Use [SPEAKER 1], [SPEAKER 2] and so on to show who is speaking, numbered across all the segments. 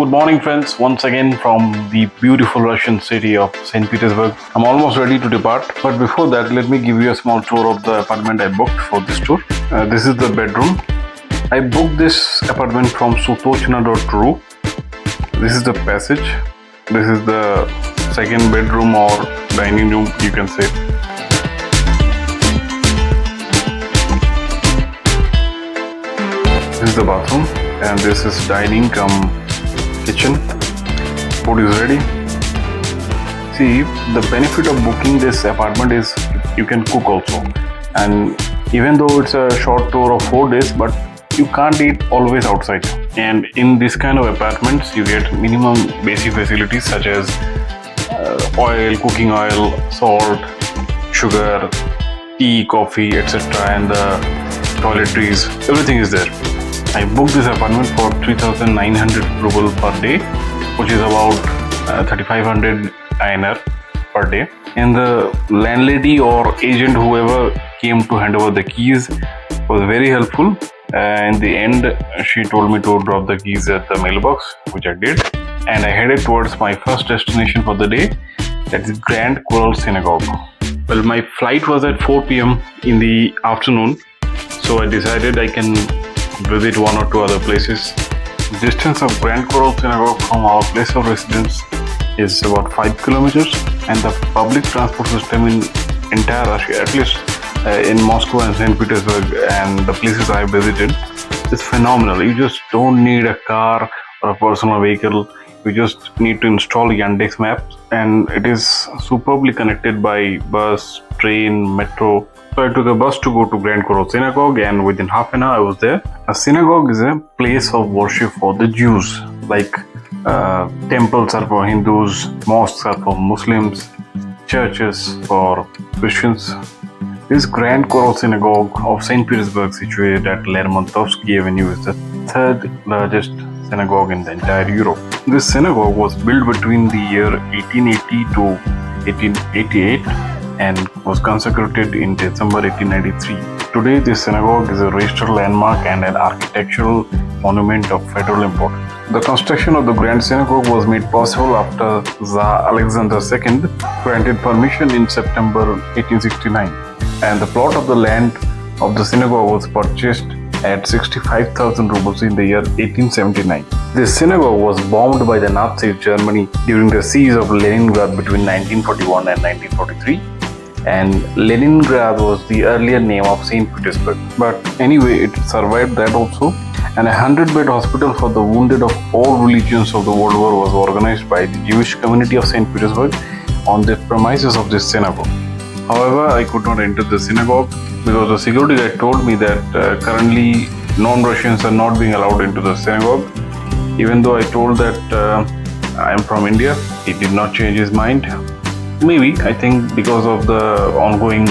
[SPEAKER 1] Good morning, friends. Once again from the beautiful Russian city of St. Petersburg. I'm almost ready to depart, but before that, let me give you a small tour of the apartment I booked for this tour. This is the bedroom. I booked this apartment from sutochna.ru. This is the passage. This is the second bedroom or dining room, you can say. This is the bathroom, and this is dining cum kitchen. Food is ready. See, the benefit of booking this apartment is you can cook also, and even though it's a short tour of 4 days, but you can't eat always outside. And in this kind of apartments, you get minimum basic facilities such as oil, cooking oil, salt, sugar, tea, coffee, etc. And the toiletries, everything is there. I booked this apartment for 3,900 ruble per day, which is about 3,500 INR per day. And the landlady or agent, whoever came to hand over the keys, was very helpful. In the end, she told me to drop the keys at the mailbox, which I did. And I headed towards my first destination for the day, that is Grand Choral Synagogue. Well, my flight was at 4 p.m. in the afternoon, so I decided I can visit one or two other places. The distance of Grand Choral Synagogue from our place of residence is about 5 kilometers, and the public transport system in entire Russia, at least in Moscow and St. Petersburg and the places I visited, is phenomenal. You just don't need a car or a personal vehicle. You just need to install Yandex Maps, and it is superbly connected by bus, train, metro. So I took a bus to go to Grand Choral Synagogue, and within half an hour I was there. A synagogue is a place of worship for the Jews. Like temples are for Hindus, mosques are for Muslims, churches for Christians. This Grand Choral Synagogue of St. Petersburg, situated at Lermontovsky Avenue, is the third largest synagogue in the entire Europe. This synagogue was built between the year 1880 to 1888 and was consecrated in December 1893. Today, this synagogue is a registered landmark and an architectural monument of federal importance. The construction of the Grand Synagogue was made possible after Tsar Alexander II granted permission in September 1869, and the plot of the land of the synagogue was purchased at 65,000 rubles in the year 1879. This synagogue was bombed by the Nazi Germany during the siege of Leningrad between 1941 and 1943. And Leningrad was the earlier name of St. Petersburg. But anyway, it survived that also. And a 100-bed hospital for the wounded of all religions of the World War was organized by the Jewish community of St. Petersburg on the premises of this synagogue. However, I could not enter the synagogue because the security guard told me that currently non-Russians are not being allowed into the synagogue. Even though I told that I am from India, he did not change his mind. Maybe, I think because of the ongoing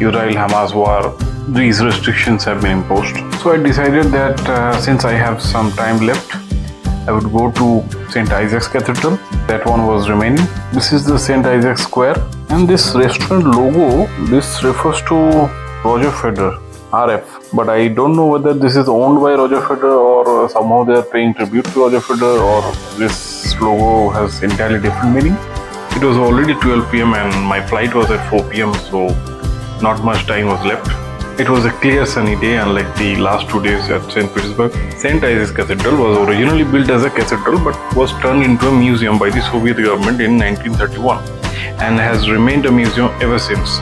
[SPEAKER 1] Israel-Hamas war, these restrictions have been imposed. So I decided that since I have some time left, I would go to St. Isaac's Cathedral. That one was remaining. This is the St. Isaac's Square. And this restaurant logo, this refers to Roger Federer, RF. But I don't know whether this is owned by Roger Federer or somehow they are paying tribute to Roger Federer, or this logo has entirely different meaning. It was already 12 p.m. and my flight was at 4 p.m. so not much time was left. It was a clear sunny day, unlike the last 2 days at St. Petersburg. St. Isaac's Cathedral was originally built as a cathedral but was turned into a museum by the Soviet government in 1931 and has remained a museum ever since,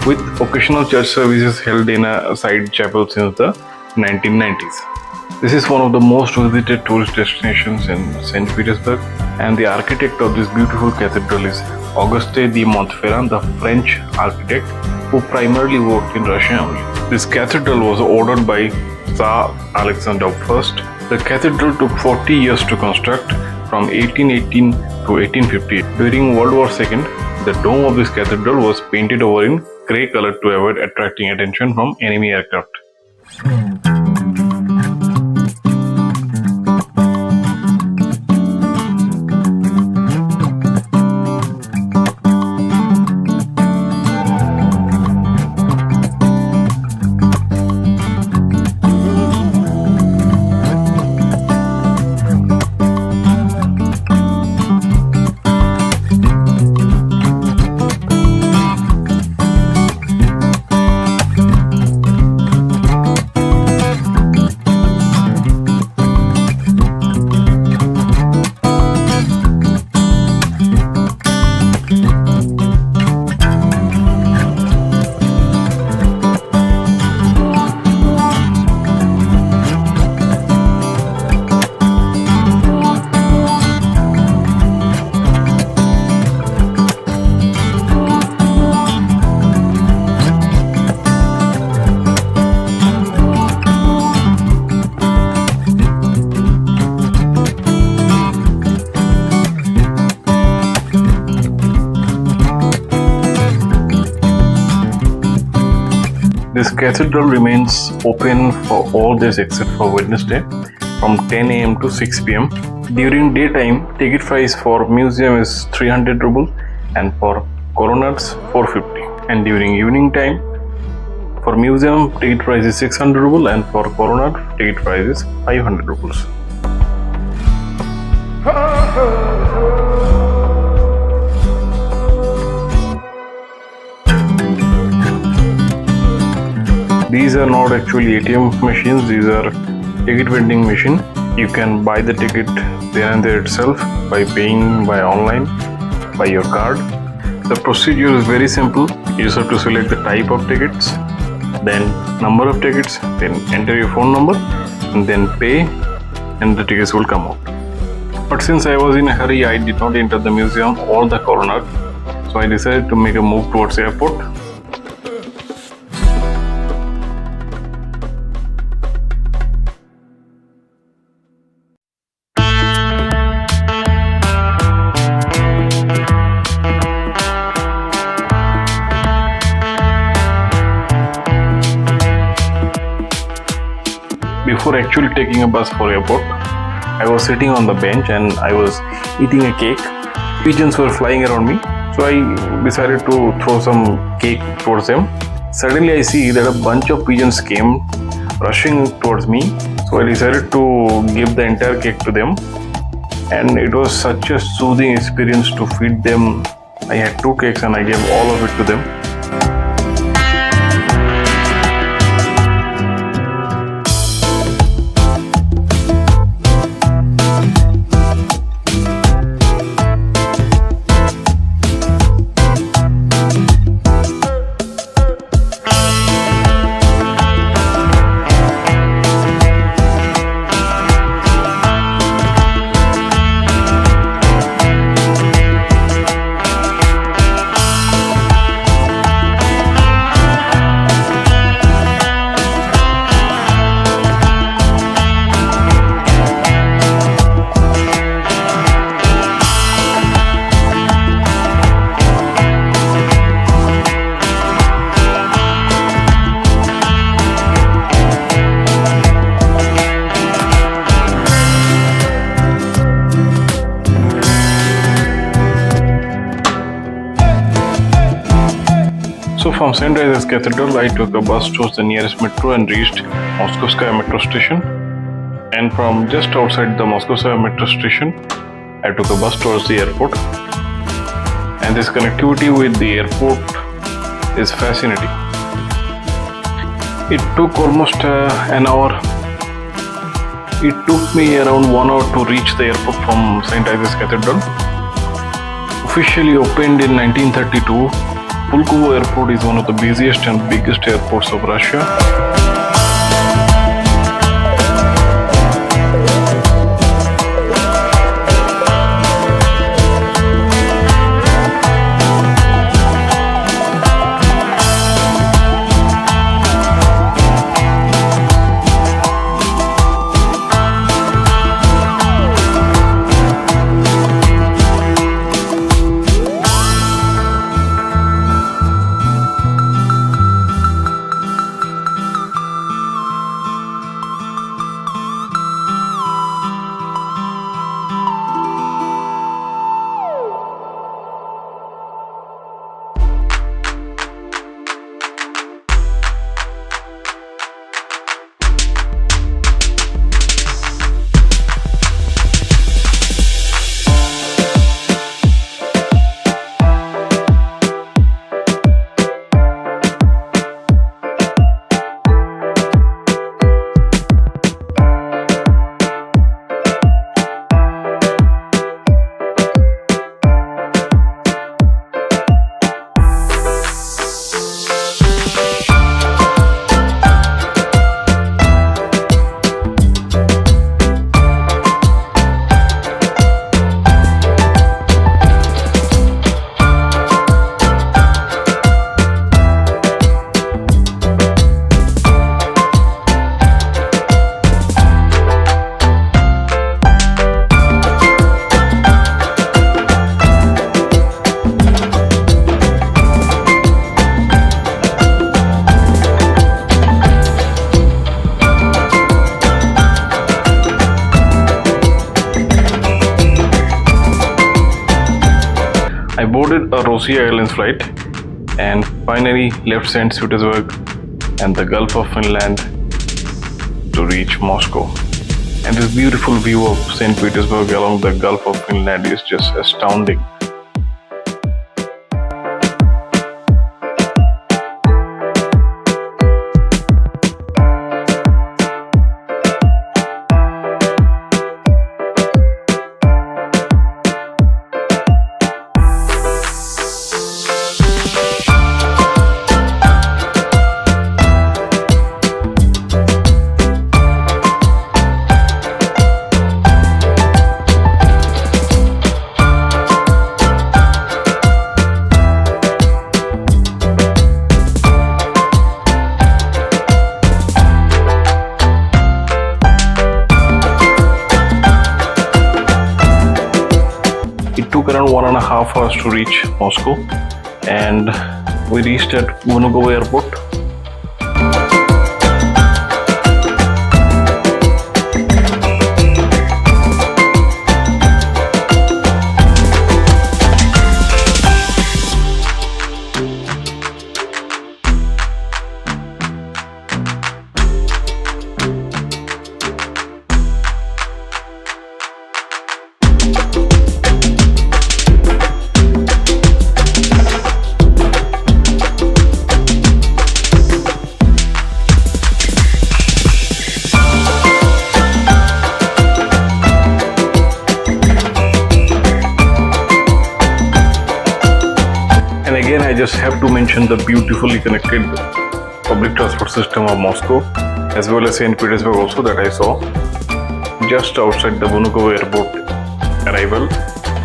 [SPEAKER 1] with occasional church services held in a side chapel since the 1990s. This is one of the most visited tourist destinations in St. Petersburg, and the architect of this beautiful cathedral is Auguste de Montferrand, the French architect who primarily worked in Russia only. This cathedral was ordered by Tsar Alexander I. The cathedral took 40 years to construct, from 1818 to 1858. During World War II, the dome of this cathedral was painted over in grey color to avoid attracting attention from enemy aircraft. This cathedral remains open for all days except for Wednesday from 10 a.m. to 6 p.m. During daytime, ticket price for museum is 300 rubles and for colonnades 450. And during evening time, for museum ticket price is 600 rubles and for colonnade ticket price is 500 rubles. These are not actually ATM machines, these are ticket vending machine. You can buy the ticket there and there itself by paying by online, by your card. The procedure is very simple. You just have to select the type of tickets, then number of tickets, then enter your phone number and then pay and the tickets will come out. But since I was in a hurry, I did not enter the museum or the colonnade, so I decided to make a move towards the airport. Before actually taking a bus for airport, I was sitting on the bench and I was eating a cake. Pigeons were flying around me, so I decided to throw some cake towards them. Suddenly I see that a bunch of pigeons came rushing towards me, so I decided to give the entire cake to them. And it was such a soothing experience to feed them. I had 2 cakes and I gave all of it to them. So from St. Isaac's Cathedral, I took a bus towards the nearest metro and reached Moskovskaya metro station. And from just outside the Moskovskaya metro station, I took a bus towards the airport. And this connectivity with the airport is fascinating. It took almost an hour. It took me around 1 hour to reach the airport from St. Isaac's Cathedral. Officially opened in 1932, Pulkovo Airport is one of the busiest and biggest airports of Russia. boarded a Russia Airlines flight and finally left St. Petersburg and the Gulf of Finland to reach Moscow. And this beautiful view of St. Petersburg along the Gulf of Finland is just astounding. It took around 1.5 hours to reach Moscow, and we reached at Pulkovo Airport. And again, I just have to mention the beautifully connected public transport system of Moscow, as well as St. Petersburg also, that I saw. Just outside the Pulkovo Airport arrival,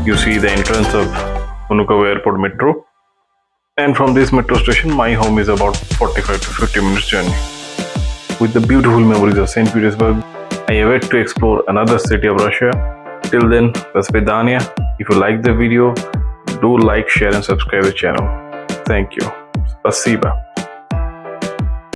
[SPEAKER 1] you see the entrance of Pulkovo Airport metro. And from this metro station, my home is about 45 to 50 minutes journey. With the beautiful memories of St. Petersburg, I await to explore another city of Russia. Till then, до свидания. If you like the video, do like, share and subscribe the channel. Thank you. Спасибо.